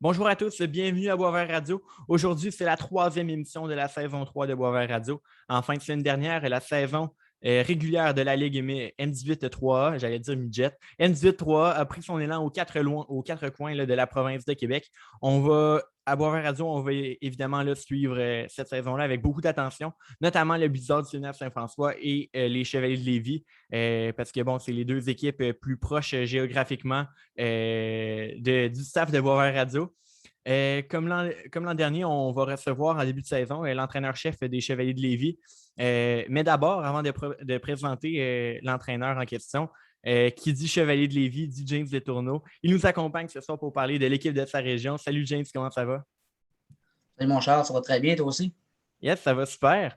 Bonjour à tous, bienvenue à Boisvert Radio. Aujourd'hui, c'est la troisième émission de la saison 3 de Boisvert Radio. En fin de semaine dernière, la saison régulière de la Ligue M18 3A, j'allais dire Midget, M18 3A a pris son élan aux quatre coins là, de la province de Québec. À Boisvert Radio, on va évidemment suivre cette saison-là avec beaucoup d'attention, notamment le Blizzard du Sénat Saint-François et les Chevaliers de Lévis, parce que bon, c'est les deux équipes plus proches géographiquement du staff de Boisvert Radio. Comme l'an dernier, on va recevoir en début de saison l'entraîneur-chef des Chevaliers de Lévis. Mais d'abord, avant de présenter l'entraîneur en question, qui dit Chevalier de Lévis, dit James Letourneau. Il nous accompagne ce soir pour parler de l'équipe de sa région. Salut James, comment ça va? Salut mon Charles, ça va très bien, toi aussi? Yes, ça va super.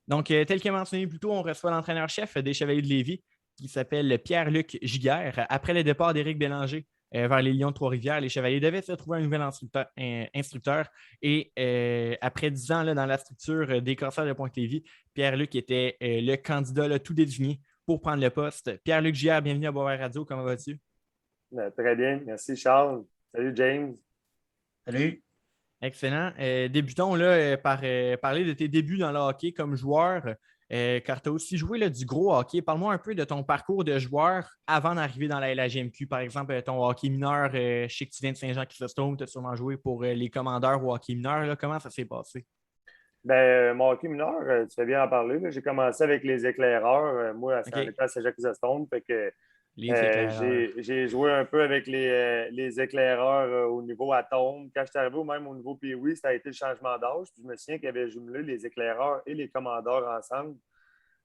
Donc, tel que mentionné plus tôt, on reçoit l'entraîneur-chef des Chevaliers de Lévis qui s'appelle Pierre-Luc Giguère. Après le départ d'Éric Bélanger vers les Lions de Trois-Rivières, les Chevaliers devaient se trouver un nouvel instructeur. Et après 10 ans là, dans la structure des Corsaires de Pointe-Lévis, Pierre-Luc était le candidat là, tout désigné pour prendre le poste. Pierre-Luc Giguère, bienvenue à Boisvert Radio. Comment vas-tu? Très bien. Merci, Charles. Salut, James. Salut. Excellent. Débutons là, par parler de tes débuts dans le hockey comme joueur, car tu as aussi joué là, du gros hockey. Parle-moi un peu de ton parcours de joueur avant d'arriver dans la LHJMQ. Par exemple, ton hockey mineur, je sais que tu viens de Saint-Jean-Chrysostome, tu as sûrement joué pour les commandeurs au hockey mineur. Là. Comment ça s'est passé? Mon hockey mineur, tu fais bien en parler. Là. J'ai commencé avec les éclaireurs. Moi, on était à Saint-Jacques-Chrysostome. Fait que Les éclaireurs. j'ai joué un peu avec les éclaireurs au niveau atome. Quand je suis arrivé même au niveau Pee-Wee, ça a été le changement d'âge. Puis je me souviens qu'il y avait jumelé les éclaireurs et les commandeurs ensemble.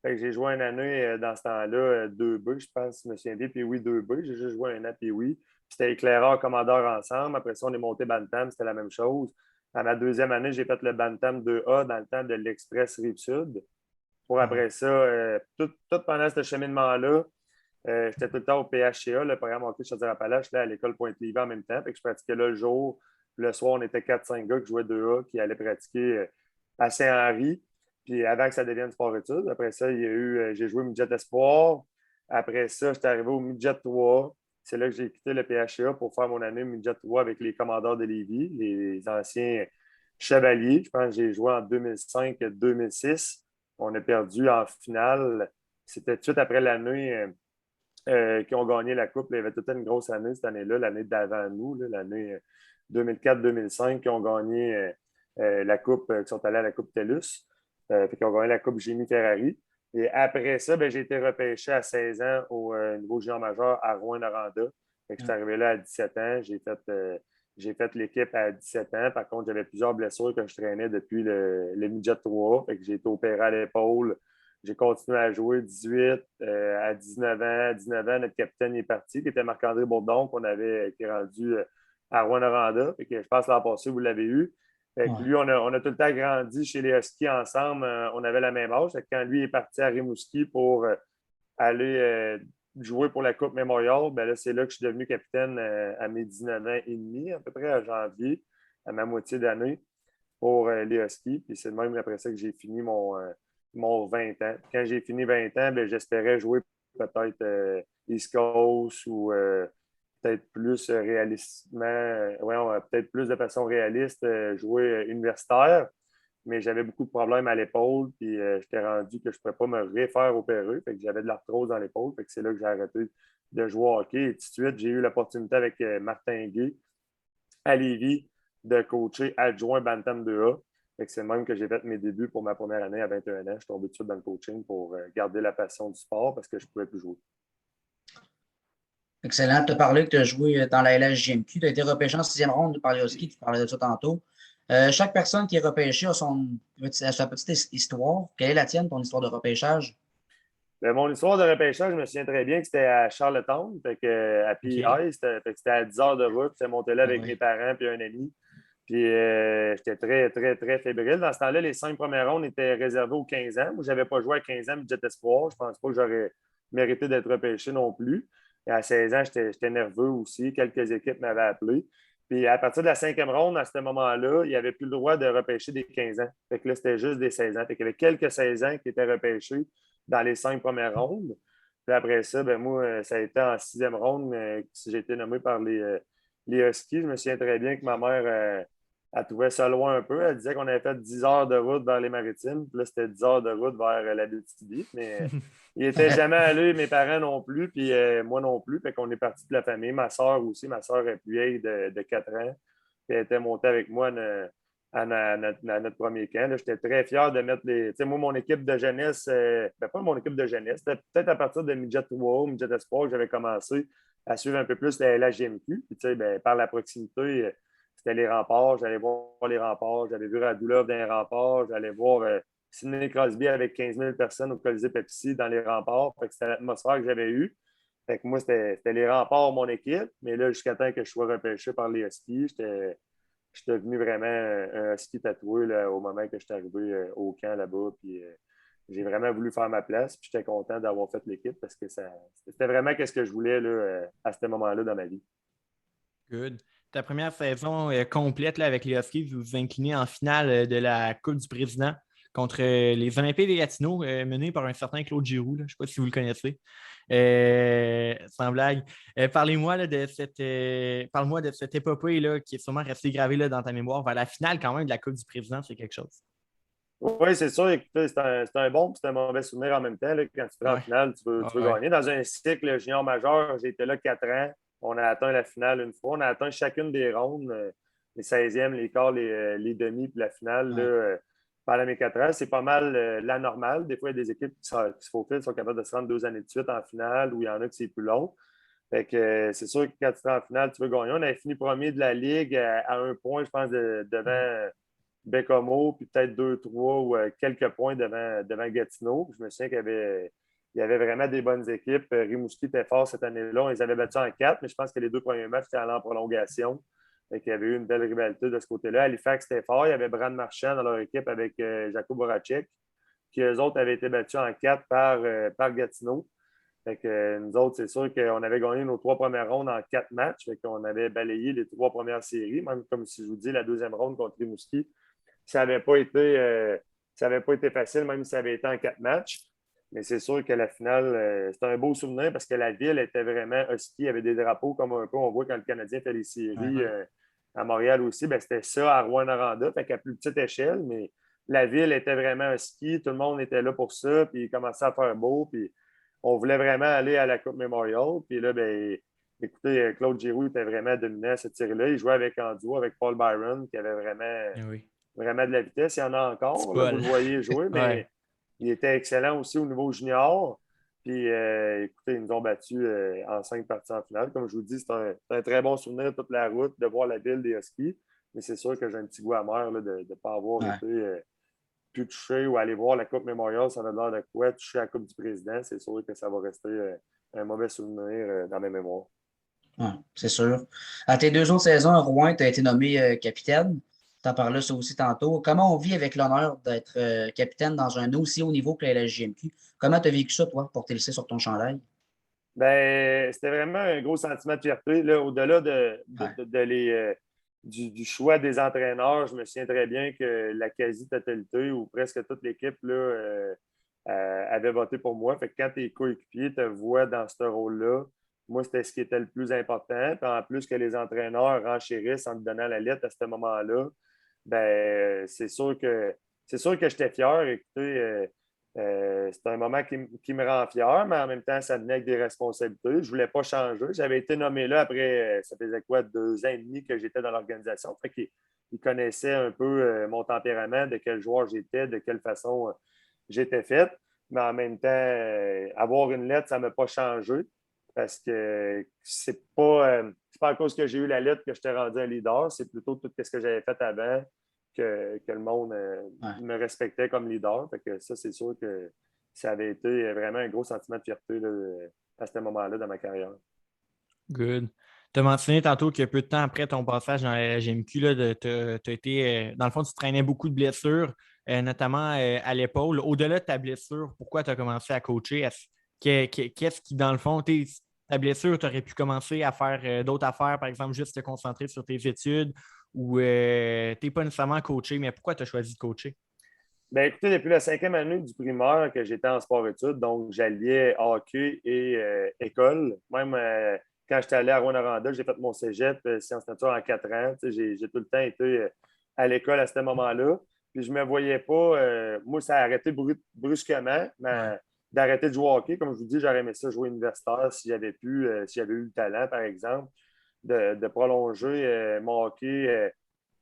Fait que j'ai joué une année dans ce temps-là, 2B, je pense, je me souviens bien, Pee-Wee 2B. J'ai juste joué un an Pee-Wee. C'était éclaireur, commandeur ensemble. Après ça, on est monté Bantam, c'était la même chose. À ma deuxième année, j'ai fait le Bantam 2A dans le temps de l'Express Rive-Sud. Pour après ça, tout pendant ce cheminement-là, j'étais tout le temps au PHCA, le programme hockey Chaudière-Appalaches, là, à l'école Pointe-Lévis en même temps. Fait que je pratiquais là le jour. Le soir, on était 4-5 gars qui jouaient 2A, qui allaient pratiquer à Saint-Henri. Puis avant que ça devienne sport-études. Après ça, j'ai joué Midget Espoir. Après ça, j'étais arrivé au Midget 3. C'est là que j'ai quitté le PHCA pour faire mon année Midget 3 avec les commandeurs de Lévis, les anciens chevaliers. Je pense que j'ai joué en 2005-2006. On a perdu en finale. C'était tout de suite après l'année qui ont gagné la Coupe. Il y avait toute une grosse année cette année-là, l'année d'avant nous, là, l'année 2004-2005, qui ont gagné la Coupe, qui sont allés à la Coupe TELUS, qui ont gagné la Coupe Jimmy Ferrari. Et après ça, j'ai été repêché à 16 ans au niveau junior majeur à Rouyn-Noranda. Je suis arrivé là à 17 ans. J'ai fait l'équipe à 17 ans. Par contre, j'avais plusieurs blessures que je traînais depuis le midget 3. J'ai été opéré à l'épaule. J'ai continué à jouer 18 à 19 ans. À 19 ans, notre capitaine est parti, qui était Marc-André Bourdon, qu'on avait été rendu à Rouyn-Noranda. Je pense l'an passé, vous l'avez eu. Lui, on a tout le temps grandi chez les Huskies ensemble. On avait la même âge. Quand lui est parti à Rimouski pour aller jouer pour la Coupe Mémorial, c'est là que je suis devenu capitaine à mes 19 ans et demi, à peu près à janvier, à ma moitié d'année, pour les Huskies. Puis c'est même après ça que j'ai fini mon 20 ans. Quand j'ai fini 20 ans, j'espérais jouer peut-être East Coast ou peut-être plus réalistement, peut-être plus de façon réaliste, jouer universitaire. Mais j'avais beaucoup de problèmes à l'épaule, puis j'étais rendu que je ne pourrais pas me refaire opérer. Fait que j'avais de l'arthrose dans l'épaule. Fait que c'est là que j'ai arrêté de jouer au hockey. Et tout de suite, j'ai eu l'opportunité avec Martin Gay à Lévis de coacher adjoint Bantam 2A. C'est même que j'ai fait mes débuts pour ma première année à 21 ans. Je suis tombé tout de suite dans le coaching pour garder la passion du sport parce que je ne pouvais plus jouer. Excellent. Tu as parlé que tu as joué dans la LHJMQ. Tu as été repêché en 6e ronde par les Huskies. Tu parlais de ça tantôt. Chaque personne qui est repêchée a sa petite histoire. Quelle est la tienne, ton histoire de repêchage? Mon histoire de repêchage, je me souviens très bien que c'était à Charlottetown, à PI. C'était à 10 heures de route. J'étais monté là avec mes parents et un ami. Puis j'étais très, très, très fébrile. Dans ce temps-là, les 5 premières rondes étaient réservées aux 15 ans. Moi, je n'avais pas joué à 15 ans, Midget Espoir. Je ne pense pas que j'aurais mérité d'être repêché non plus. Et à 16 ans, j'étais nerveux aussi. Quelques équipes m'avaient appelé. Puis à partir de la 5e ronde, à ce moment-là, il n'y avait plus le droit de repêcher des 15 ans. Fait que là, c'était juste des 16 ans. Fait qu'il y avait quelques 16 ans qui étaient repêchés dans les 5 premières rondes. Puis après ça, moi, ça a été en 6e ronde. J'ai été nommé par les Huskies. Je me souviens très bien que ma mère, elle trouvait ça loin un peu. Elle disait qu'on avait fait 10 heures de route vers les Maritimes. Puis là, c'était 10 heures de route vers l'Abitibi. Mais ils n'étaient jamais allés, mes parents non plus, puis moi non plus. Fait qu'on est parti de la famille. Ma soeur aussi. Ma soeur est plus vieille de 4 ans. Puis elle était montée avec moi à notre premier camp. J'étais très fier de mettre les. Tu sais, moi, mon équipe de jeunesse, pas mon équipe de jeunesse, c'était peut-être à partir de Midget 3 ou Midget Espoir que j'avais commencé à suivre un peu plus la GMQ. Puis, tu sais, par la proximité, c'était les remparts. J'allais voir les remparts. J'avais vu Radulov dans les remparts. J'allais voir Sidney Crosby avec 15 000 personnes au Colisée Pepsi dans les remparts. Fait que c'était l'atmosphère que j'avais eue. Fait que moi, c'était les remparts, mon équipe. Mais là, jusqu'à temps que je sois repêché par les Huskies, je suis devenu vraiment un husky tatoué là, au moment que je suis arrivé au camp là-bas. Puis, j'ai vraiment voulu faire ma place. Puis j'étais content d'avoir fait l'équipe parce que c'était vraiment ce que je voulais là, à ce moment-là dans ma vie. Good. Ta première saison complète là, avec les Huskies, vous vous inclinez en finale de la Coupe du Président contre les Olympiques des Gatineaux, menés par un certain Claude Giroux. Là. Je ne sais pas si vous le connaissez. Sans blague. Parlez-moi là, parle-moi de cette épopée là, qui est sûrement restée gravée là, dans ta mémoire. Vers la finale, quand même, de la Coupe du Président, c'est quelque chose. Oui, c'est sûr. Écoutez, c'est un bon et c'est un mauvais souvenir en même temps. Là, quand tu prends en finale, tu veux gagner. Dans un cycle junior majeur, j'ai été là 4 ans. On a atteint la finale une fois. On a atteint chacune des rondes, les 16e, les quarts, les demi, puis la finale. Là, pendant mes 4 ans, c'est pas mal la normale. Des fois, il y a des équipes qui se faufilent, sont capables de se rendre 2 années de suite en finale, ou il y en a qui c'est plus long. Fait que c'est sûr que quand tu es en finale, tu veux gagner. On avait fini premier de la Ligue à 1 point, je pense, devant Bécomo, puis peut-être 2, 3 ou quelques points devant Gatineau. Je me souviens il y avait vraiment des bonnes équipes. Rimouski était fort cette année-là. On les avait battus en 4, mais je pense que les 2 premiers matchs étaient allés en prolongation. Il y avait eu une belle rivalité de ce côté-là. Halifax était fort. Il y avait Brad Marchand dans leur équipe avec Jacob Voracek, qui eux autres avaient été battus en 4 par Gatineau. Fait que, nous autres, c'est sûr qu'on avait gagné nos 3 premières rondes en 4 matchs. Fait qu'on avait balayé les 3 premières séries, même comme si je vous dis, la deuxième ronde contre Rimouski. Ça n'avait pas été facile, même si ça avait été en 4 matchs. Mais c'est sûr que la finale, c'était un beau souvenir parce que la ville était vraiment husky. Il y avait des drapeaux comme un peu, on voit quand le Canadien fait les séries à Montréal aussi. Ben, c'était ça à Rouyn-Noranda, fait qu'à plus petite échelle, mais la ville était vraiment husky. Tout le monde était là pour ça, puis il commençait à faire beau. Puis on voulait vraiment aller à la Coupe Memorial. Puis là, ben, écoutez, Claude Giroux était vraiment dominant à cette série-là. Il jouait avec Anduo, avec Paul Byron, qui avait vraiment de la vitesse. Il y en a encore, là, vous le voyez jouer, mais il était excellent aussi au niveau junior. Puis, écoutez, ils nous ont battus en 5 parties en finale. Comme je vous dis, c'est un très bon souvenir toute la route de voir la ville des Huskies. Mais c'est sûr que j'ai un petit goût amer là, de ne pas avoir été plus touché ou aller voir la Coupe Memorial. Ça a l'air de quoi? Toucher la Coupe du Président, c'est sûr que ça va rester un mauvais souvenir dans mes mémoires. Ouais, c'est sûr. À tes 2 autres saisons à Rouen, tu as été nommé capitaine. Tu en parlais ça aussi tantôt. Comment on vit avec l'honneur d'être capitaine dans un aussi haut niveau que la LHJMQ? Comment tu as vécu ça, toi, porter le C sur ton chandail? Ben, c'était vraiment un gros sentiment de fierté. Là, au-delà du choix des entraîneurs, je me souviens très bien que la quasi-totalité ou presque toute l'équipe là, avait voté pour moi. Fait que quand tes coéquipiers te voient dans ce rôle-là, moi, c'était ce qui était le plus important. Puis en plus que les entraîneurs renchérissent en te donnant la lettre à ce moment-là, ben, c'est sûr que j'étais fier. Écoutez, c'est un moment qui me rend fier, mais en même temps, ça venait avec des responsabilités. Je ne voulais pas changer. J'avais été nommé là après, ça faisait quoi, 2 ans et demi que j'étais dans l'organisation. Fait qu'ils connaissaient un peu mon tempérament, de quel joueur j'étais, de quelle façon j'étais fait. Mais en même temps, avoir une lettre, ça ne m'a pas changé parce que c'est pas à cause que j'ai eu la lettre que je t'ai rendu un leader. C'est plutôt tout ce que j'avais fait avant que le monde me respectait comme leader. Fait que ça, c'est sûr que ça avait été vraiment un gros sentiment de fierté là, à ce moment-là dans ma carrière. Good. Tu as mentionné tantôt que peu de temps après ton passage dans la GMQ, tu as été, dans le fond, tu traînais beaucoup de blessures, notamment à l'épaule. Au-delà de ta blessure, pourquoi tu as commencé à coacher? Qu'est-ce qui, dans le fond, ta blessure, tu aurais pu commencer à faire d'autres affaires, par exemple, juste te concentrer sur tes études ou tu n'es pas nécessairement coaché, mais pourquoi tu as choisi de coacher? Bien, écoutez, depuis la 5e année du primaire que j'étais en sport-études, donc j'alliais hockey et école. Même quand j'étais allé à Rwanda, j'ai fait mon cégep, sciences nature en 4 ans. J'ai tout le temps été à l'école à ce moment-là. Puis je ne me voyais pas. Moi, ça a arrêté brusquement, mais d'arrêter de jouer au hockey. Comme je vous dis, j'aurais aimé ça jouer universitaire si j'avais pu, si j'avais eu le talent, par exemple, de prolonger mon hockey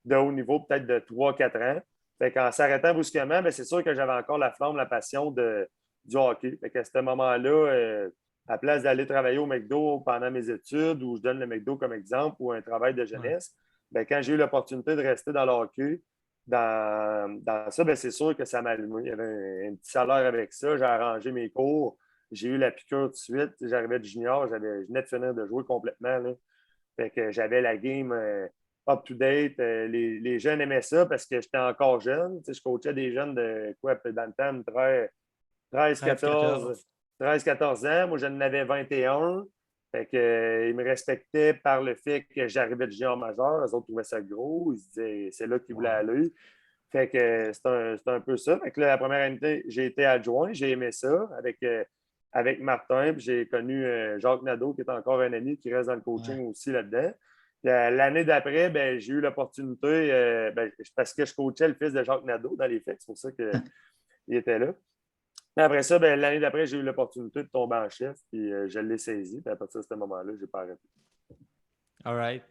de haut niveau, peut-être de 3-4 ans. Fait qu'en s'arrêtant brusquement, bien, c'est sûr que j'avais encore la flamme, la passion du hockey. Fait qu'à ce moment-là, à place d'aller travailler au McDo pendant mes études, où je donne le McDo comme exemple, ou un travail de jeunesse, bien, quand j'ai eu l'opportunité de rester dans le hockey, dans ça, bien, c'est sûr que ça m'a allumé. Il y avait un petit salaire avec ça. J'ai arrangé mes cours. J'ai eu la piqûre tout de suite. J'arrivais de junior. Je venais de finir de jouer complètement. Là. Fait que j'avais la game up-to-date. Les jeunes aimaient ça parce que j'étais encore jeune. Tu sais, je coachais des jeunes de quoi, dans le temps, 13-14 ans. Moi, j'en avais 21. Fait que, ils me respectaient par le fait que j'arrivais de junior majeur. Les autres trouvaient ça gros. Ils se disaient, c'est là qu'ils voulaient aller. Fait que c'est un peu ça. Fait que là, la première année, j'ai été adjoint. J'ai aimé ça avec Martin. Puis j'ai connu Jacques Nadeau, qui est encore un ami qui reste dans le coaching aussi là-dedans. L'année d'après, ben, j'ai eu l'opportunité, parce que je coachais le fils de Jacques Nadeau dans les faits. C'est pour ça qu'il était là. Après ça, ben, l'année d'après, j'ai eu l'opportunité de tomber en chef, puis je l'ai saisi. Puis à partir de ce moment-là, je n'ai pas arrêté. All right.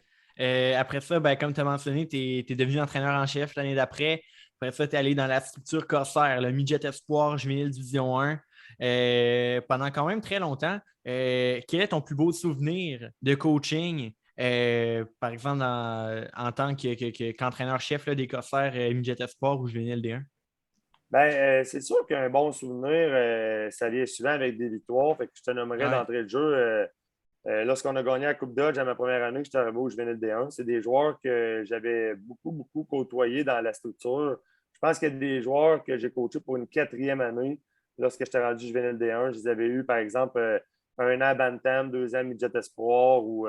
Après ça, ben, comme tu as mentionné, tu es devenu entraîneur en chef l'année d'après. Après ça, tu es allé dans la structure Corsair, le Midget Espoir Juvénile Division 1. Pendant quand même très longtemps. Quel est ton plus beau souvenir de coaching, par exemple, en tant qu'entraîneur-chef des Corsaires Midget Espoir ou Juvénile D1? Ben, c'est sûr qu'un bon souvenir, ça vient souvent avec des victoires. Fait que je te nommerais d'entrée de jeu. Lorsqu'on a gagné la Coupe Dodge à ma première année, que j'étais arrivé au Juvénile D1, c'est des joueurs que j'avais beaucoup côtoyés dans la structure. Je pense qu'il y a des joueurs que j'ai coachés pour une 4e année lorsque j'étais rendu Juvénile D1. Je les avais eus, par exemple, 1 an Bantam, 2 ans Midget Espoir ou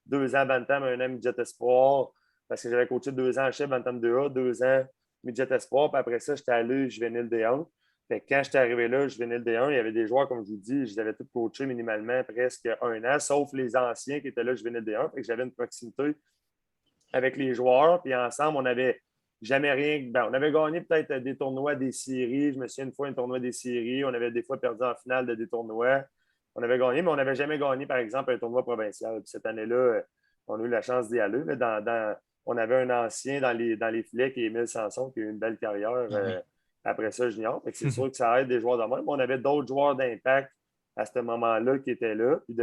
2 ans Bantam, 1 an Midget Espoir. Parce que j'avais coaché 2 ans en chef Bantam 2A, 2 ans Midget Espoir. Puis après ça, j'étais allé Juvénile D1. Fait que quand j'étais arrivé là, je venais le D1, il y avait des joueurs, comme je vous dis, je les avais tous coachés minimalement presque 1 an, sauf les anciens qui étaient là, je venais le D1. Fait que j'avais une proximité avec les joueurs. Puis ensemble, on n'avait jamais rien. Ben, on avait gagné peut-être des tournois, des séries. Je me souviens une fois un tournoi des séries. On avait des fois perdu en finale de des tournois. On avait gagné, mais on n'avait jamais gagné, par exemple, un tournoi provincial. Puis cette année-là, on a eu la chance d'y aller. On avait un ancien dans les filets qui est Émile Sanson, qui a eu une belle carrière. Après ça, junior. C'est sûr que ça aide des joueurs de même. On avait d'autres joueurs d'impact à ce moment-là qui étaient là. Puis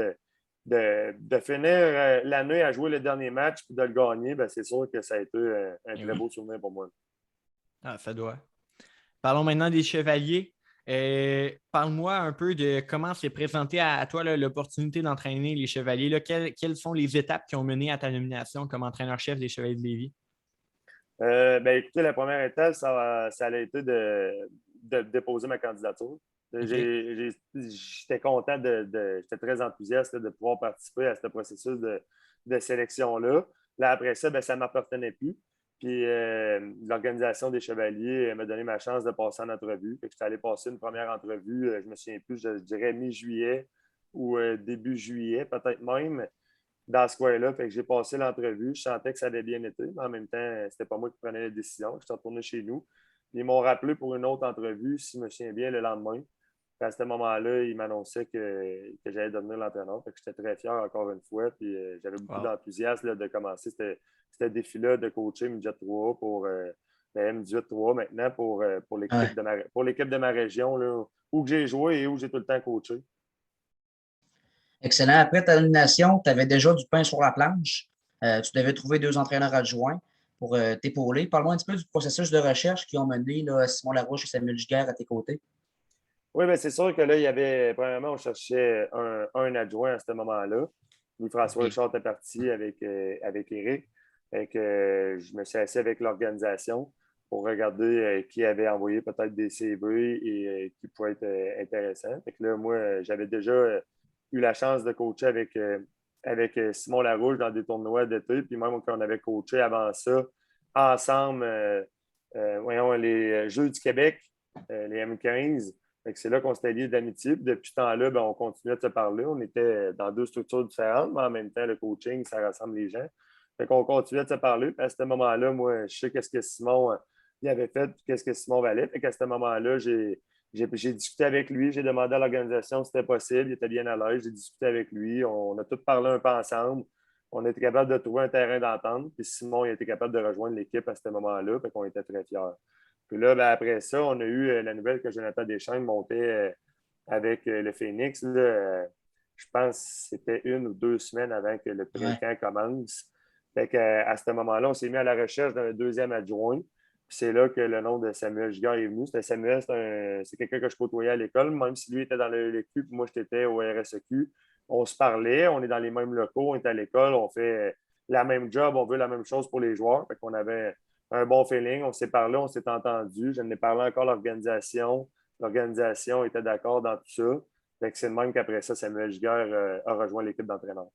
de finir l'année à jouer le dernier match puis de le gagner, ben, c'est sûr que ça a été un très beau souvenir pour moi. Ah, ça doit. Parlons maintenant des Chevaliers. Parle-moi un peu de comment s'est présentée à toi l'opportunité d'entraîner les Chevaliers. Là. Quelles sont les étapes qui ont mené à ta nomination comme entraîneur-chef des Chevaliers de Lévis? Écoutez, la première étape, ça a été de déposer ma candidature. Okay. J'étais content, j'étais très enthousiaste de pouvoir participer à ce processus de sélection-là. Là, après ça, ça ne m'appartenait plus. Puis l'organisation des Chevaliers m'a donné ma chance de passer en entrevue. J'étais allé passer une première entrevue, je ne me souviens plus, je dirais mi-juillet ou début juillet, peut-être même, dans ce coin-là. Fait que j'ai passé l'entrevue. Je sentais que ça avait bien été, mais en même temps, c'était pas moi qui prenais la décision. Je suis retourné chez nous. Ils m'ont rappelé pour une autre entrevue, si je me souviens bien, le lendemain. Puis à ce moment-là, ils m'annonçaient que j'allais devenir l'entraîneur. Fait que j'étais très fier encore une fois. Puis j'avais beaucoup d'enthousiasme de commencer ce défi-là de coacher Midget 3 pour la M18 3 maintenant pour l'équipe de ma région, là, où j'ai joué et où j'ai tout le temps coaché. Excellent. Après ta nomination, tu avais déjà du pain sur la planche. Tu devais trouver 2 entraîneurs adjoints pour t'épauler. Parle-moi un petit peu du processus de recherche qui ont mené là, Simon Larouche et Samuel Giguère à tes côtés. Oui, bien, c'est sûr que là, il y avait, premièrement, on cherchait un adjoint à ce moment-là. Louis-François Richard était parti avec Éric. Je me suis assis avec l'organisation pour regarder qui avait envoyé peut-être des CV et qui pourrait être intéressant. Fait que là, moi, j'avais déjà eu la chance de coacher avec Simon Larouche dans des tournois d'été. Puis même qu'on avait coaché avant ça ensemble, voyons, les Jeux du Québec, les M15. Fait que c'est là qu'on s'était liés d'amitié. Puis depuis ce temps-là, ben, on continuait de se parler. On était dans 2 structures différentes, mais en même temps, le coaching, ça rassemble les gens. Fait qu'on continuait de se parler. Puis à ce moment-là, moi, je sais qu'est-ce que Simon il avait fait, puis qu'est-ce que Simon valait. Fait qu'à ce moment-là, j'ai discuté avec lui, j'ai demandé à l'organisation si c'était possible. Il était bien à l'aise. J'ai discuté avec lui. On a tous parlé un peu ensemble. On était capable de trouver un terrain d'entente. Puis Simon, il était capable de rejoindre l'équipe à ce moment-là. Fait qu'on était très fiers. Puis là, ben, après ça, on a eu la nouvelle que Jonathan Deschamps montait avec le Phoenix. Là, je pense que c'était 1 ou 2 semaines avant que le pré-camp commence. Fait qu'à ce moment-là, on s'est mis à la recherche d'un 2e adjoint. Puis c'est là que le nom de Samuel Giguère est venu. Samuel, c'est quelqu'un que je côtoyais à l'école, même si lui était dans le LQ, puis moi, j'étais au RSEQ. On se parlait, on est dans les mêmes locaux, on est à l'école, on fait la même job, on veut la même chose pour les joueurs. Fait qu'on avait un bon feeling, on s'est parlé, on s'est entendu. Je n'ai parlé encore à l'organisation. L'organisation était d'accord dans tout ça. Fait que c'est le même qu'après ça, Samuel Giguère a rejoint l'équipe d'entraîneurs.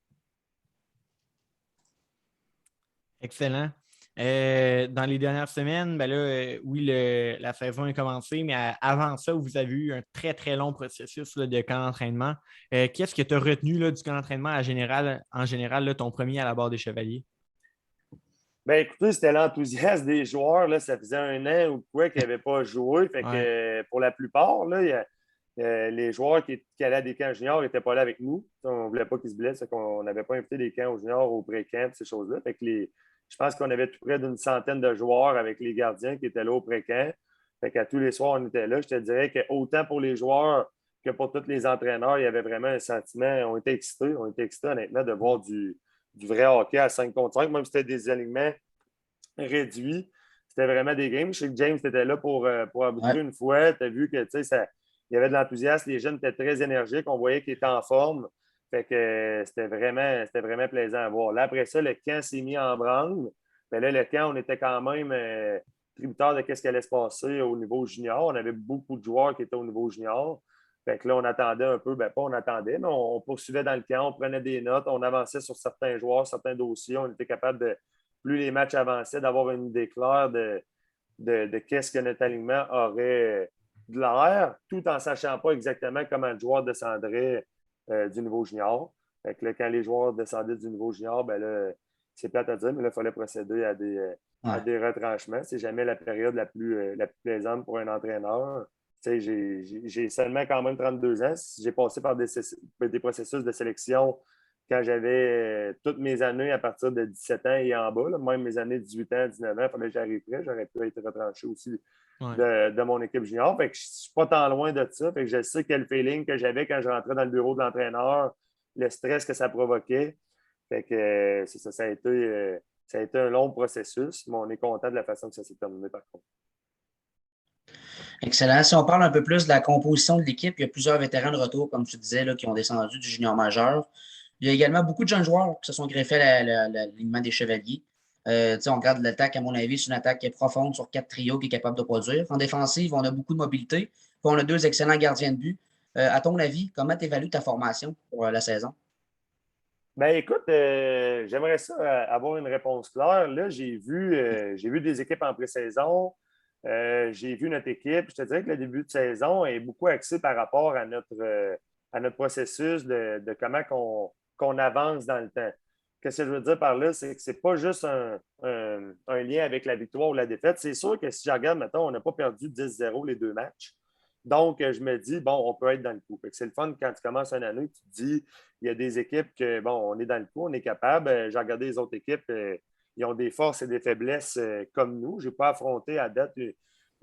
Excellent. Dans les dernières semaines, ben là, oui, la saison est commencée, mais avant ça, vous avez eu un très, très long processus là, de camp d'entraînement. Qu'est-ce que tu as retenu là, du camp d'entraînement en général, là, ton premier à la barre des Chevaliers? Ben écoutez, c'était l'enthousiasme des joueurs. Là, ça faisait 1 an ou quoi qu'ils n'avaient pas joué. Fait que pour la plupart, là, les joueurs qui allaient à des camps juniors n'étaient pas là avec nous. On ne voulait pas qu'ils se blessent. On n'avait pas invité des camps aux juniors, au pré-camp, ces choses-là. Fait que je pense qu'on avait tout près d'une centaine de joueurs avec les gardiens qui étaient là au pré-camp. Fait qu'à tous les soirs, on était là. Je te dirais qu'autant pour les joueurs que pour tous les entraîneurs, il y avait vraiment un sentiment. On était excités. On était excités, honnêtement, de voir du vrai hockey à 5 contre 5, même si c'était des alignements réduits. C'était vraiment des games. Je sais que James était là pour arbitrer une fois. Tu as vu que il y avait de l'enthousiasme. Les jeunes étaient très énergiques. On voyait qu'ils étaient en forme. Fait que c'était vraiment plaisant à voir. Là, après ça, le camp s'est mis en branle. Mais là, le camp, on était quand même tributaire de ce qui allait se passer au niveau junior. On avait beaucoup de joueurs qui étaient au niveau junior. Fait que là, on attendait un peu, ben pas on attendait, mais on poursuivait dans le camp, on prenait des notes, on avançait sur certains joueurs, certains dossiers. On était capable de, plus les matchs avançaient, d'avoir une idée claire de qu'est-ce que notre alignement aurait de l'air, tout en ne sachant pas exactement comment le joueur descendrait du niveau junior. Fait que là, quand les joueurs descendaient du niveau junior, ben là, c'est plate à dire, mais là, il fallait procéder à des retranchements. C'est jamais la période la plus plaisante pour un entraîneur. J'ai seulement quand même 32 ans. J'ai passé par des processus de sélection quand j'avais toutes mes années à partir de 17 ans et en bas. Là, même mes années de 18 ans, 19 ans, il fallait que j'arrive prêt. J'aurais pu être retranché aussi de mon équipe junior. Fait que je ne suis pas tant loin de ça. Fait que je sais quel feeling que j'avais quand je rentrais dans le bureau de l'entraîneur, le stress que ça provoquait. Fait que ça a été un long processus, mais on est content de la façon que ça s'est terminé par contre. Excellent. Si on parle un peu plus de la composition de l'équipe, il y a plusieurs vétérans de retour, comme tu disais, là, qui ont descendu du junior majeur. Il y a également beaucoup de jeunes joueurs qui se sont greffés à l'alignement des Chevaliers. On regarde l'attaque, à mon avis, c'est une attaque qui est profonde sur 4 trios qui est capable de produire. En défensive, on a beaucoup de mobilité. Puis on a 2 excellents gardiens de but. À ton avis, comment tu évalues ta formation pour la saison? Ben écoute, j'aimerais ça avoir une réponse claire. Là, j'ai vu des équipes en pré-saison. J'ai vu notre équipe. Je te dirais que le début de saison est beaucoup axé par rapport à notre processus de comment qu'on avance dans le temps. Qu'est-ce que je veux dire par là? C'est que ce n'est pas juste un lien avec la victoire ou la défaite. C'est sûr que si je regarde, maintenant, on n'a pas perdu 10-0 les 2 matchs. Donc, je me dis, bon, on peut être dans le coup. C'est le fun quand tu commences une année, tu te dis, il y a des équipes que, bon, on est dans le coup, on est capable. J'ai regardé les autres équipes, ils ont des forces et des faiblesses comme nous. Je n'ai pas affronté à date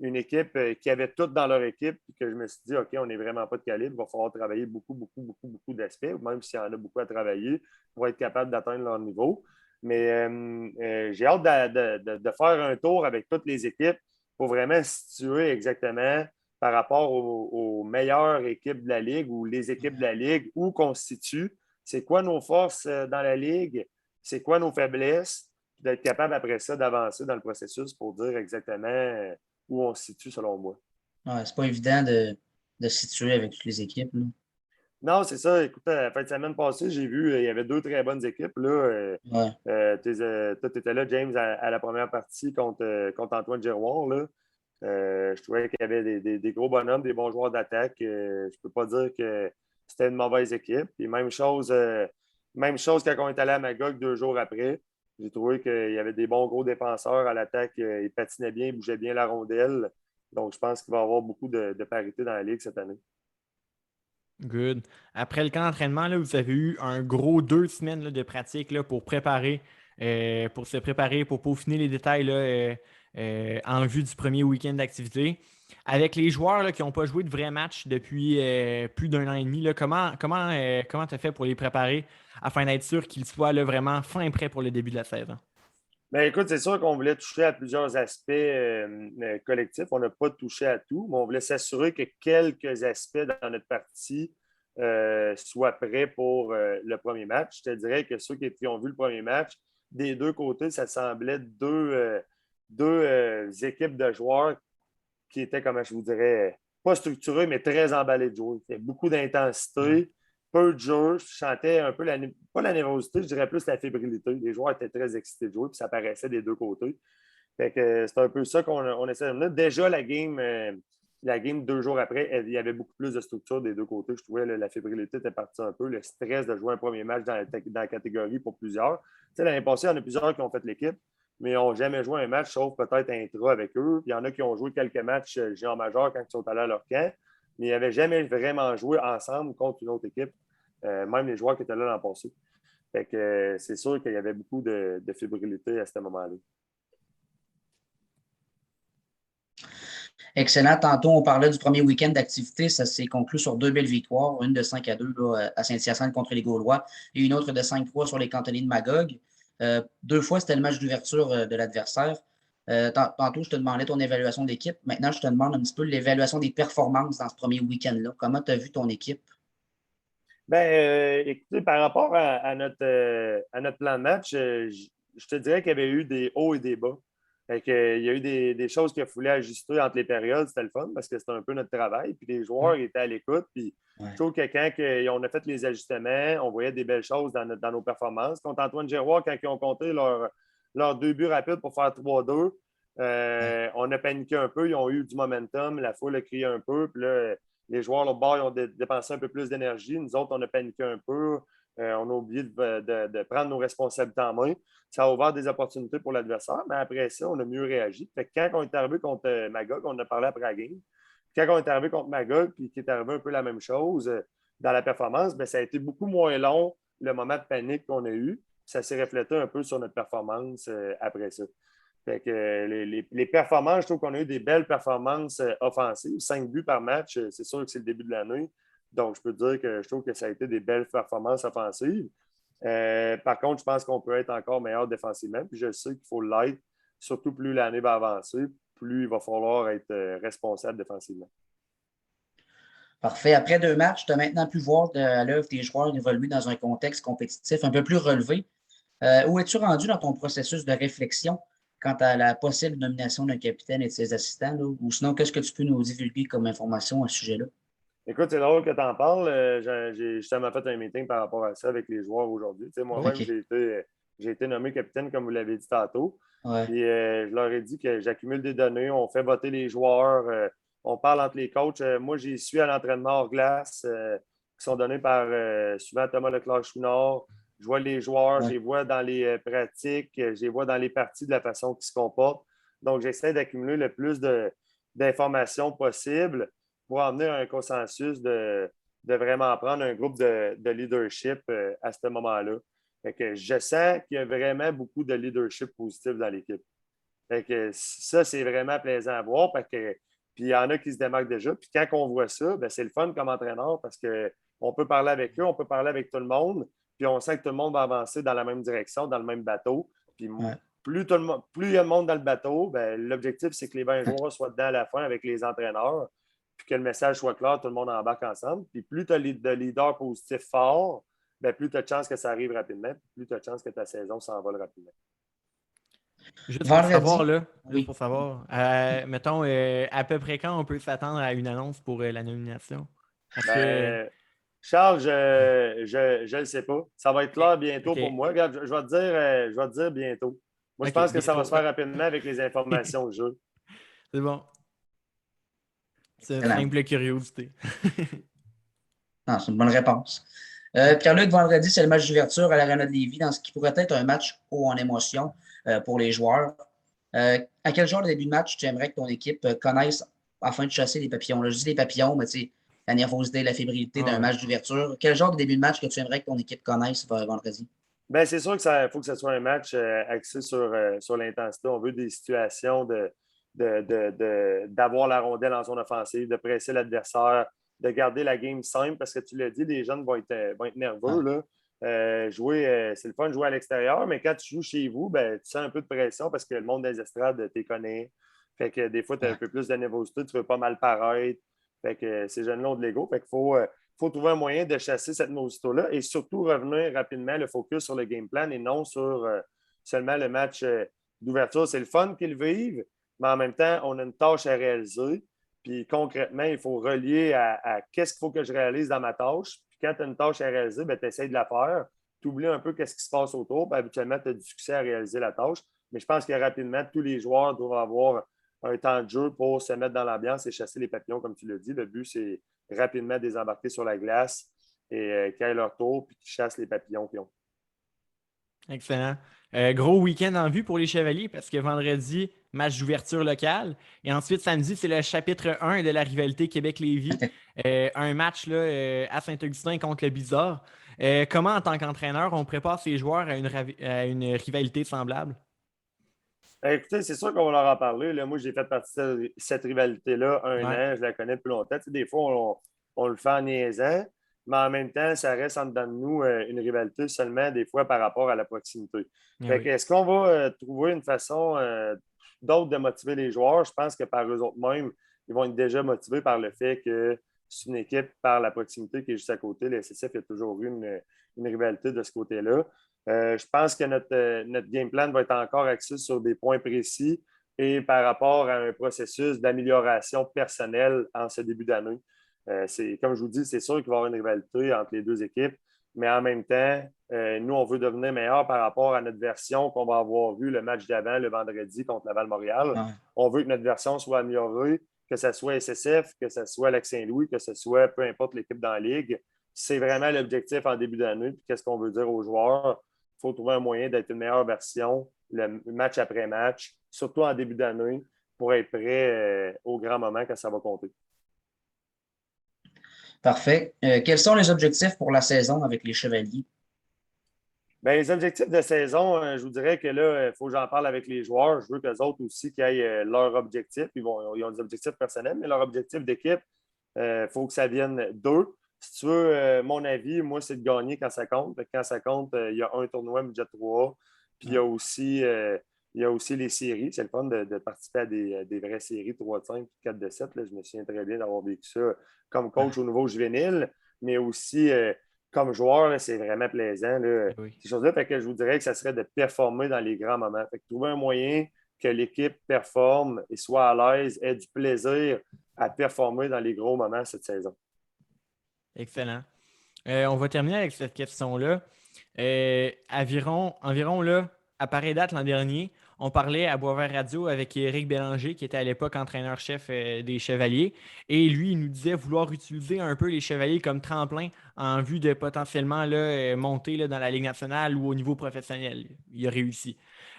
une équipe qui avait tout dans leur équipe, puis que je me suis dit, OK, on n'est vraiment pas de calibre, il va falloir travailler beaucoup, beaucoup, beaucoup, beaucoup d'aspects, même s'il y en a beaucoup à travailler pour être capable d'atteindre leur niveau. Mais j'ai hâte de faire un tour avec toutes les équipes pour vraiment situer exactement par rapport aux meilleures équipes de la Ligue ou les équipes de la Ligue, où qu'on se situe, c'est quoi nos forces dans la Ligue, c'est quoi nos faiblesses, puis d'être capable après ça d'avancer dans le processus pour dire exactement où on se situe selon moi. Ouais, c'est pas évident de se situer avec toutes les équipes. Là. Non, c'est ça. Écoute, la fin de semaine passée, j'ai vu, il y avait 2 très bonnes équipes. Là. Ouais. Toi, tu étais là, James, à la première partie contre Antoine Giroir. Là. Je trouvais qu'il y avait des gros bonhommes, des bons joueurs d'attaque. Je ne peux pas dire que c'était une mauvaise équipe. Puis même chose quand on est allé à Magog 2 jours après. J'ai trouvé qu'il y avait des bons gros défenseurs à l'attaque. Ils patinaient bien, ils bougeaient bien la rondelle. Donc, je pense qu'il va y avoir beaucoup de parité dans la Ligue cette année. Good. Après le camp d'entraînement, là, vous avez eu un gros 2 semaines là, de pratique là, pour se préparer, pour peaufiner les détails là, en vue du premier week-end d'activité. Avec les joueurs là, qui n'ont pas joué de vrais matchs depuis plus d'1 an et demi, là, comment tu as fait pour les préparer afin d'être sûr qu'ils soient là, vraiment fin prêts pour le début de la saison? Bien, écoute, c'est sûr qu'on voulait toucher à plusieurs aspects collectifs. On n'a pas touché à tout, mais on voulait s'assurer que quelques aspects dans notre partie soient prêts pour le premier match. Je te dirais que ceux qui ont vu le premier match, des deux côtés, ça semblait deux équipes de joueurs qui étaient, comment je vous dirais, pas structurés, mais très emballés de jouer. Il y avait beaucoup d'intensité, peu de jeu. Je sentais un peu, pas la nervosité, je dirais plus la fébrilité. Les joueurs étaient très excités de jouer, puis ça paraissait des deux côtés. Fait que c'est un peu ça qu'on essaie de mener. Déjà, la game 2 jours après, il y avait beaucoup plus de structure des deux côtés. Je trouvais la fébrilité était partie un peu, le stress de jouer un premier match dans la catégorie pour plusieurs. Tu sais, l'année passée, il y en a plusieurs qui ont fait l'équipe, mais ils n'ont jamais joué un match, sauf peut-être intra avec eux. Puis il y en a qui ont joué quelques matchs géant majeur quand ils sont allés à leur camp, mais ils n'avaient jamais vraiment joué ensemble contre une autre équipe, même les joueurs qui étaient là l'an passé. Fait que c'est sûr qu'il y avait beaucoup de fébrilité à ce moment-là. Excellent. Tantôt, on parlait du premier week-end d'activité. Ça s'est conclu sur 2 belles victoires. Une de 5-2 là, à Saint-Hyacinthe contre les Gaulois et une autre de 5-3 sur les cantonniers de Magog. 2 fois, c'était le match d'ouverture de l'adversaire. Tantôt, je te demandais ton évaluation d'équipe. Maintenant, je te demande un petit peu l'évaluation des performances dans ce premier week-end-là. Comment tu as vu ton équipe? Bien, écoutez, par rapport à notre plan de match, je te dirais qu'il y avait eu des hauts et des bas. Fait que, il y a eu des choses qu'il fallait ajuster entre les périodes. C'était le fun parce que c'était un peu notre travail. Puis les joueurs étaient à l'écoute. Puis je trouve que quand on a fait les ajustements, on voyait des belles choses dans nos performances. Contre Antoine Giroir, quand ils ont compté leurs 2 buts rapides pour faire 3-2, on a paniqué un peu. Ils ont eu du momentum. La foule a crié un peu. Puis là, les joueurs, au bord, ils ont dépensé un peu plus d'énergie. Nous autres, on a paniqué un peu. On a oublié de prendre nos responsabilités en main. Ça a ouvert des opportunités pour l'adversaire, mais après ça, on a mieux réagi. Fait que quand on est arrivé contre Magog, on a parlé après la game. Quand on est arrivé contre Magog, puis qui est arrivé un peu la même chose dans la performance, bien, ça a été beaucoup moins long le moment de panique qu'on a eu. Ça s'est reflété un peu sur notre performance après ça. Fait que les performances, je trouve qu'on a eu des belles performances offensives. 5 buts par match, c'est sûr que c'est le début de l'année. Donc, je peux dire que je trouve que ça a été des belles performances offensives. Par contre, je pense qu'on peut être encore meilleur défensivement. Puis je sais qu'il faut l'être, surtout plus l'année va avancer, plus il va falloir être responsable défensivement. Parfait. Après 2 matchs, tu as maintenant pu voir à l'œuvre tes joueurs évoluer dans un contexte compétitif un peu plus relevé. Où es-tu rendu dans ton processus de réflexion quant à la possible nomination d'un capitaine et de ses assistants? Là? Ou sinon, qu'est-ce que tu peux nous divulguer comme information à ce sujet-là? Écoute, c'est drôle que tu en parles. J'ai justement fait un meeting par rapport à ça avec les joueurs aujourd'hui. Tu sais, moi-même, Okay. j'ai été nommé capitaine, comme vous l'avez dit tantôt. Ouais. Puis je leur ai dit que j'accumule des données, on fait voter les joueurs, on parle entre les coachs. Moi, j'y suis à l'entraînement hors glace qui sont donnés par souvent Thomas Leclerc-Chouinard. Je vois les joueurs, je les vois dans les pratiques, je les vois dans les parties de la façon qu'ils se comportent. Donc, j'essaie d'accumuler le plus d'informations possible pour amener un consensus de vraiment prendre un groupe de leadership à ce moment-là. Fait que je sens qu'il y a vraiment beaucoup de leadership positif dans l'équipe. Fait que ça, c'est vraiment plaisant à voir. Puis il y en a qui se démarquent déjà. Puis quand on voit ça, bien, c'est le fun comme entraîneur parce qu'on peut parler avec eux, on peut parler avec tout le monde. Puis on sent que tout le monde va avancer dans la même direction, dans le même bateau. Puis plus il y a de monde dans le bateau, bien, l'objectif, c'est que les 20 joueurs soient dedans à la fin avec les entraîneurs. Puis que le message soit clair, tout le monde embarque ensemble. Puis plus tu as de leaders positifs forts, bien, plus tu as de chances que ça arrive rapidement, plus tu as de chances que ta saison s'envole rapidement. Juste pour savoir, là, mettons, à peu près quand on peut s'attendre à une annonce pour la nomination? Charles, je le sais pas. Ça va être clair bientôt pour moi. Regarde, je vais te dire bientôt. Moi, je pense que ça va se faire rapidement avec les informations au jeu. C'est bon. C'est une Excellent. simple curiosité. Non, c'est une bonne réponse. Pierre-Luc, vendredi, c'est le match d'ouverture à l'Arena de Lévis dans ce qui pourrait être un match haut en émotion pour les joueurs. À quel genre de début de match tu aimerais que ton équipe connaisse afin de chasser les papillons? Là, je dis les papillons, mais tu sais, la nervosité, la fébrilité d'un Ouais. match d'ouverture. Quel genre de début de match que tu aimerais que ton équipe connaisse vendredi? Ben, c'est sûr que faut que ce soit un match axé sur l'intensité. On veut des situations d'avoir la rondelle en zone offensive, de presser l'adversaire, de garder la game simple parce que tu l'as dit, les jeunes vont être nerveux. Ouais. Là. C'est le fun de jouer à l'extérieur, mais quand tu joues chez vous, ben, tu sens un peu de pression parce que le monde des estrades t'es connaît. Fait que des fois, tu as un peu plus de nervosité, tu veux pas mal paraître. Fait que ces jeunes-là ont de l'ego. Fait qu'il faut trouver un moyen de chasser cette nervosité-là et surtout revenir rapidement le focus sur le game plan et non sur seulement le match d'ouverture. C'est le fun qu'ils vivent, mais en même temps, on a une tâche à réaliser. Puis concrètement, il faut relier à qu'est-ce qu'il faut que je réalise dans ma tâche. Puis quand tu as une tâche à réaliser, tu essaies de la faire. Tu oublies un peu qu'est-ce qui se passe autour. Puis habituellement, tu as du succès à réaliser la tâche. Mais je pense que rapidement, tous les joueurs doivent avoir un temps de jeu pour se mettre dans l'ambiance et chasser les papillons, comme tu l'as dit. Le but, c'est rapidement désembarquer sur la glace et qu'ils aient leur tour puis qu'ils chassent les papillons qu'ils ont. Excellent. Gros week-end en vue pour les Chevaliers parce que vendredi, match d'ouverture locale. Et ensuite, samedi, c'est le chapitre 1 de la rivalité Québec-Lévis. Un match là, à Saint-Augustin contre le Bizarre. Comment, en tant qu'entraîneur, on prépare ses joueurs à une rivalité semblable? Écoutez, c'est sûr qu'on va leur en parler. Là, moi, j'ai fait partie de cette rivalité-là un Ouais. an. Je la connais depuis longtemps. Tu sais, des fois, on le fait en niaisant, mais en même temps, ça reste en dedans de nous une rivalité seulement des fois par rapport à la proximité. Fait que, Oui. est-ce qu'on va trouver une façon d'autre de motiver les joueurs? Je pense que par eux autres mêmes, ils vont être déjà motivés par le fait que c'est une équipe par la proximité qui est juste à côté. Le SSF, il y a toujours eu une rivalité de ce côté-là. Je pense que notre game plan va être encore axé sur des points précis et par rapport à un processus d'amélioration personnelle en ce début d'année. Comme je vous dis, c'est sûr qu'il va y avoir une rivalité entre les deux équipes, mais en même temps, nous, on veut devenir meilleur par rapport à notre version qu'on va avoir vue le match d'avant, le vendredi contre Laval-Montréal. Ouais. On veut que notre version soit améliorée, que ce soit SSF, que ce soit Lac-Saint-Louis, que ce soit peu importe l'équipe dans la ligue. C'est vraiment l'objectif en début d'année. Puis qu'est-ce qu'on veut dire aux joueurs? Il faut trouver un moyen d'être une meilleure version, le match après match, surtout en début d'année, pour être prêt au grand moment quand ça va compter. Parfait. Quels sont les objectifs pour la saison avec les Chevaliers? Bien, les objectifs de saison, je vous dirais que là, il faut que j'en parle avec les joueurs. Je veux qu'eux autres aussi qu'ils aient leurs objectifs. Ils ont des objectifs personnels, mais leur objectif d'équipe, il faut que ça vienne d'eux. Si tu veux, mon avis, moi, c'est de gagner quand ça compte. Quand ça compte, il y a un tournoi Midget 3. Puis il y a aussi les séries. C'est le fun de participer à des vraies séries 3 de 5 4 de 7. Là. Je me souviens très bien d'avoir vécu ça comme coach au niveau juvénile, mais aussi comme joueur, là, c'est vraiment plaisant. Là, Oui. ces choses-là, fait que je vous dirais que ça serait de performer dans les grands moments. Fait que trouver un moyen que l'équipe performe et soit à l'aise, ait du plaisir à performer dans les gros moments cette saison. Excellent. On va terminer avec cette question-là. Environ là, à pareille date l'an dernier, on parlait à Boisvert Radio avec Éric Bélanger, qui était à l'époque entraîneur-chef des Chevaliers. Et lui, il nous disait vouloir utiliser un peu les Chevaliers comme tremplin en vue de potentiellement là, monter là, dans la Ligue nationale ou au niveau professionnel. Il a réussi.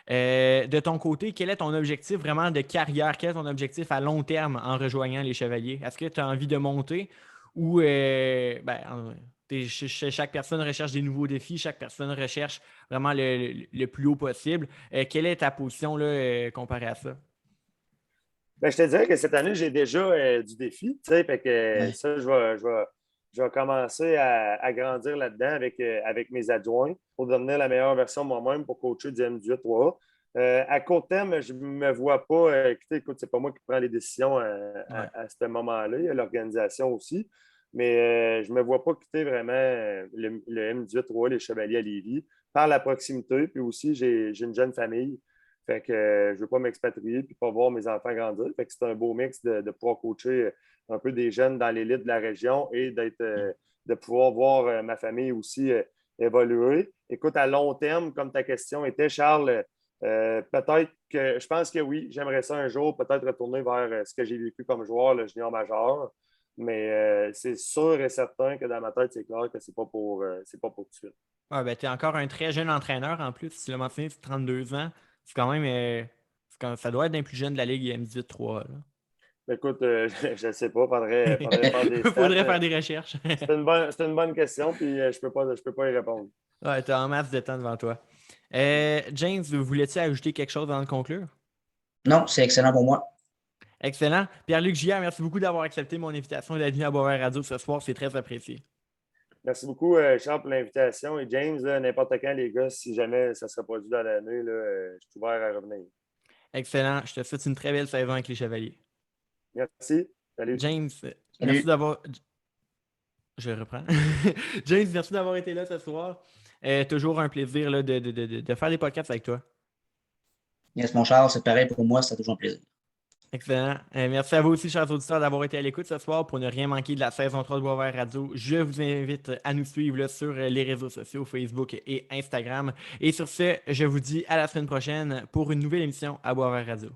De ton côté, quel est ton objectif vraiment de carrière? Quel est ton objectif à long terme en rejoignant les Chevaliers? Est-ce que tu as envie de monter ou chaque personne recherche des nouveaux défis, chaque personne recherche vraiment le plus haut possible. Quelle est ta position là, comparée à ça? Bien, je te dirais que cette année, j'ai déjà du défi. Fait que Ouais. ça, je vais commencer à grandir là-dedans avec mes adjoints pour devenir la meilleure version de moi-même pour coacher du M18-3A. À court terme, je ne me vois pas. Écoute, c'est pas moi qui prends les décisions Ouais. à ce moment-là. Il y a l'organisation aussi. Mais je ne me vois pas quitter vraiment le M18-3A, les Chevaliers à Lévis, par la proximité. Puis aussi, j'ai une jeune famille. Fait que je ne veux pas m'expatrier puis pas voir mes enfants grandir. Fait que c'est un beau mix de pouvoir coacher un peu des jeunes dans l'élite de la région et de pouvoir voir ma famille aussi évoluer. Écoute, à long terme, comme ta question était, Charles, Peut-être que je pense que oui, j'aimerais ça un jour, peut-être retourner vers ce que j'ai vécu comme joueur, le junior majeur. Mais c'est sûr et certain que dans ma tête, c'est clair que c'est pas pour tout de suite. Ouais, ben, tu es encore un très jeune entraîneur en plus. Tu l'as mentionné, c'est 32 ans. C'est quand même. Ça doit être d'un plus jeune de la Ligue M18-3. Là. Écoute, je ne sais pas, faudrait faire des stats. Faudrait faire des recherches. C'est une bonne question, puis je peux pas y répondre. Ouais, tu as en masse de temps devant toi. James, voulais-tu ajouter quelque chose avant de conclure? Non, c'est excellent pour moi. Excellent. Pierre-Luc Giguère, merci beaucoup d'avoir accepté mon invitation d'être venu à Boisvert Radio ce soir. C'est très apprécié. Merci beaucoup, Charles, pour l'invitation. Et James, n'importe quand, les gars, si jamais ça se produit dans l'année, je suis ouvert à revenir. Excellent. Je te souhaite une très belle saison avec les Chevaliers. Merci. Salut. James, Salut. merci d'avoir. Je reprends. James, merci d'avoir été là ce soir. Toujours un plaisir là, de faire des podcasts avec toi. Yes, mon Charles, c'est pareil pour moi, c'est toujours un plaisir. Excellent. Merci à vous aussi, chers auditeurs, d'avoir été à l'écoute ce soir pour ne rien manquer de la saison 3 de Boisvert Radio. Je vous invite à nous suivre là, sur les réseaux sociaux, Facebook et Instagram. Et sur ce, je vous dis à la semaine prochaine pour une nouvelle émission à Boisvert Radio.